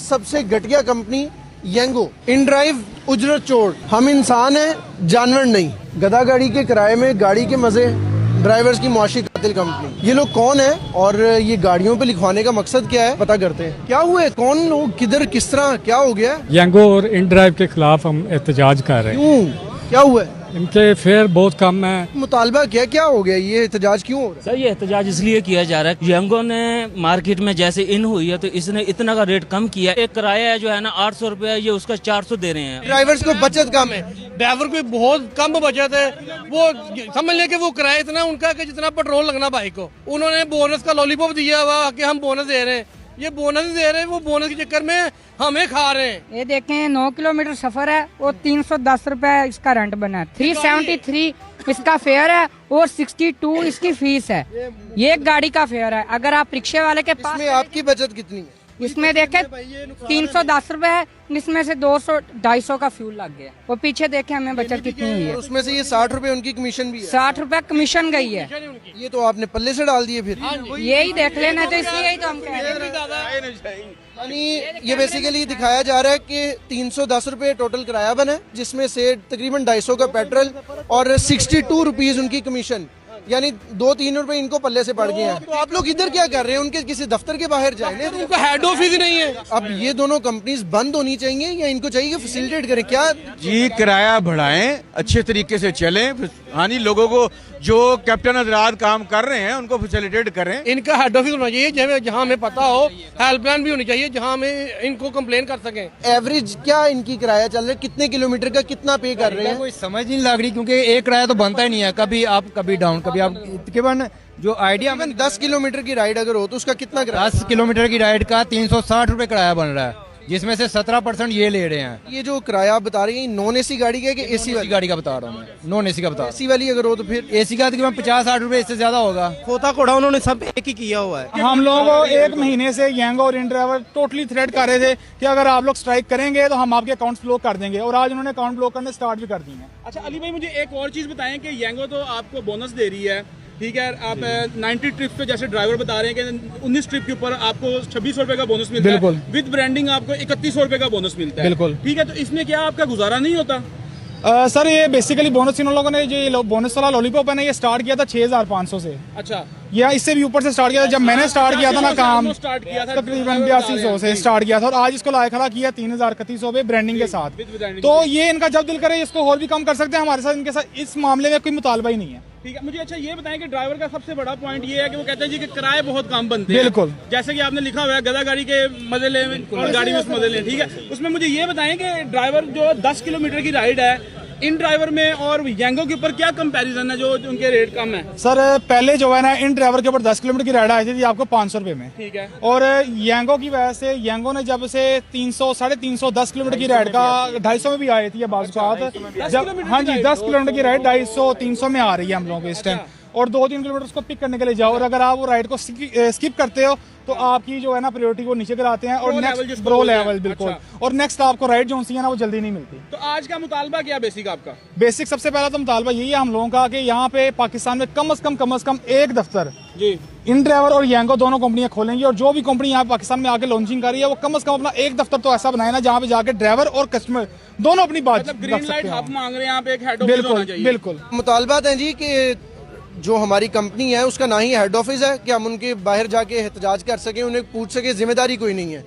सबसे घटिया company यंगो, in drive उजरत चोर। हम इंसान हैं, जानवर नहीं। गधा गाड़ी के किराए में गाड़ी के मजे, ड्राइवर्स की मुआशी कातिल कंपनी। ये लोग कौन है और ये गाड़ियों पे लिखवाने का मकसद क्या है, पता करते हैं। क्या हुआ है, कौन लोग, किधर, किस तरह, क्या हो गया? यंगो और इन ड्राइव के खिलाफ हम एहतजाज कर रहे हैं। क्यों, क्या हुआ है? इनके फेयर बहुत कम है। मुतालबा क्या हो गया, ये एहतजाज क्यों हो रहा है? सर ये एहतजाज इसलिए किया जा रहा है, यंगो ने मार्केट में जैसे इन हुई है तो इसने इतना का रेट कम किया। एक किराया है जो है ना 800 रुपया, ये उसका 400 दे रहे हैं। ड्राइवर्स को बचत कम है, ड्राइवर को बहुत कम बचत है। वो समझ लें कि वो किराया इतना उनका कि जितना पेट्रोल लगना बाइक को। उन्होंने बोनस का लॉलीपॉप दिया हुआ कि हम बोनस दे रहे हैं, ये बोनस ही दे रहे हैं, वो बोनस के चक्कर में हमें खा रहे हैं। ये देखें 9 किलोमीटर सफर है और 310 रुपए इसका रेंट बना है। 373 इसका फेयर है और 62 इसकी फीस है। ये एक गाड़ी का फेयर है। अगर आप रिक्शे वाले के पास, इसमें आपकी बचत कितनी है? इसमें देखें 310 रुपए है, इसमें से 200-250 का फ्यूल लग गया। वो पीछे देखें हमें बचत कितनी हुई है। और उसमें से ये 60 रुपए उनकी कमीशन भी है। 60 रुपए कमीशन गई है। ये तो आपने पल्ले से डाल दिए फिर। यही देख लेना, तो इसलिए ही तो हम कह रहे हैं। यानी ये बेसिकली दिखाया जा रहा है कि 310 रुपए टोटल किराया बना है, जिसमें से तकरीबन 250 का पेट्रोल और 62 रुपीज उनकी कमीशन, यानी 2-3 रुपए इनको पल्ले से पड़ गए हैं। तो आप लोग इधर क्या कर रहे हैं? उनके किसी दफ्तर के बाहर जाए, उनका हेड ऑफिस ही नहीं है। अब ये दोनों कंपनीज बंद होनी चाहिए या इनको चाहिए कि फैसिलिटेट करें? क्या जी, किराया बढ़ाएं, अच्छे तरीके से चलें। हाँ, लोगों को जो कैप्टन हजरात काम कर रहे हैं उनको फैसिलिटेट करें। इनका हेड ऑफिस होना चाहिए जहाँ हमें पता हो, हेल्पलाइन भी होनी चाहिए जहाँ हमें इनको कंप्लेन कर सकें। एवरेज क्या इनकी किराया चल रहा है, कितने किलोमीटर का कितना पे कर रहे हैं? कोई समझ नहीं लग रही, क्योंकि एक किराया तो बनता ही नहीं है। कभी आप कभी डाउन, कभी आप तकरीबन जो आइडिया 10 किलोमीटर की राइड अगर हो तो उसका कितना किराया? 10 किलोमीटर की राइड का 360 रुपए किराया बन रहा है, जिसमें से 17% ये ले रहे हैं। ये जो किराया आप बता रहे हैं नॉन एसी गाड़ी का है कि एसी वाली गाड़ी का बता रहा हूँ मैं, नॉन एसी का बता रहा एसी वाली अगर हो तो फिर हूँ। एसी का तकरीबन 50-60 रुपए, इससे ज्यादा होगा। खोता कोड़ा उन्होंने सब एक ही किया हुआ है। हम लोग एक महीने से यंगो और इन ड्राइवर टोटली थ्रेट कर रहे थे कि अगर आप लोग स्ट्राइक करेंगे तो हम आपके अकाउंट्स ब्लॉक कर देंगे, और आज उन्होंने अकाउंट ब्लॉक करने स्टार्ट भी कर दिए हैं। अच्छा अली भाई, मुझे एक और चीज बताएं कि यंगो तो आपको बोनस दे रही है, ठीक है। आप 90 ट्रिप पे जैसे ड्राइवर बता रहे हैं कि 19 ट्रिप के ऊपर आपको 2600 रुपए का बोनस मिलता है। बिल्कुल। विद ब्रांडिंग आपको 3100 रुपए का बोनस मिलता है। बिल्कुल। ठीक है, तो इसमें क्या आपका गुजारा नहीं होता? सर ये बेसिकली बोनस इन लोगों ने जो बोनस वाला लॉलीपॉप है ना, ये स्टार्ट किया था 6500 से। अच्छा, या इससे भी ऊपर से स्टार्ट किया था। जब मैंने स्टार्ट किया था ना काम, स्टार्ट किया था तकरीबन 8200 से स्टार्ट किया था, और आज इसको लाया खड़ा किया 3100 पे ब्रांडिंग के साथ। तो ये इनका जब दिल करे इसको और भी कम कर सकते हैं। हमारे साथ इनके साथ इस मामले में कोई मुतालबा ही नहीं है। ठीक है, मुझे अच्छा ये बताएं कि ड्राइवर का सबसे बड़ा पॉइंट ये है कि वो कहते हैं जी कि किराए बहुत कम बनते हैं। बिल्कुल, जैसे कि आपने लिखा हुआ है गधा गाड़ी के मजे ले और गाड़ी में मजे ले। ठीक है, उसमें मुझे ये बताएं कि ड्राइवर जो 10 किलोमीटर की राइड है इन ड्राइवर में और यंगो के ऊपर क्या कंपैरिजन है जो उनके रेट कम है? सर पहले जो है ना, इन ड्राइवर के ऊपर 10 किलोमीटर की राइड आई थी आपको 500 रुपए में। ठीक है। और यंगो की वजह से यंगो ने जब से 300-350 10 किलोमीटर की राइड का 250 में भी आई थी बात जब। हाँ जी, 10 किलोमीटर की राइड 250-300 में आ रही है हम लोगों के इस टाइम। और 2-3 किलोमीटर उसको पिक करने के लिए जाओ, और अगर आप वो राइड को स्किप करते हो तो आपकी जो है ना प्रायोरिटी वो नीचे कराते हैं, और नेक्स्ट ब्रो लेवल। बिल्कुल। और नेक्स्ट आपको राइड जो सी है ना वो जल्दी नहीं मिलती। तो आज का मुतालबा क्या बेसिक आपका? बेसिक सबसे पहला तो मुतालबा यही है हम लोगों का कि यहाँ पे पाकिस्तान में कम से कम एक दफ्तर जी इन ड्राइवर और यंगो दोनों कंपनियां खोलेंगी, और जो भी कंपनी यहाँ पाकिस्तान में आके लॉन्चिंग कर रही है वो कम से कम अपना एक दफ्तर तो ऐसा बनाए ना जहाँ पे जाके ड्राइवर और कस्टमर दोनों अपनी बात ग्रीन लाइट हब मांग रहे हैं यहाँ पे, एक हेड ऑफिस होना चाहिए। बिल्कुल। मुतालबात हैं जी कि जो हमारी कंपनी है उसका ना ही हेड ऑफिस है कि हम उनके बाहर जाके एहतजाज कर सकें, उन्हें पूछ सके, जिम्मेदारी कोई नहीं है।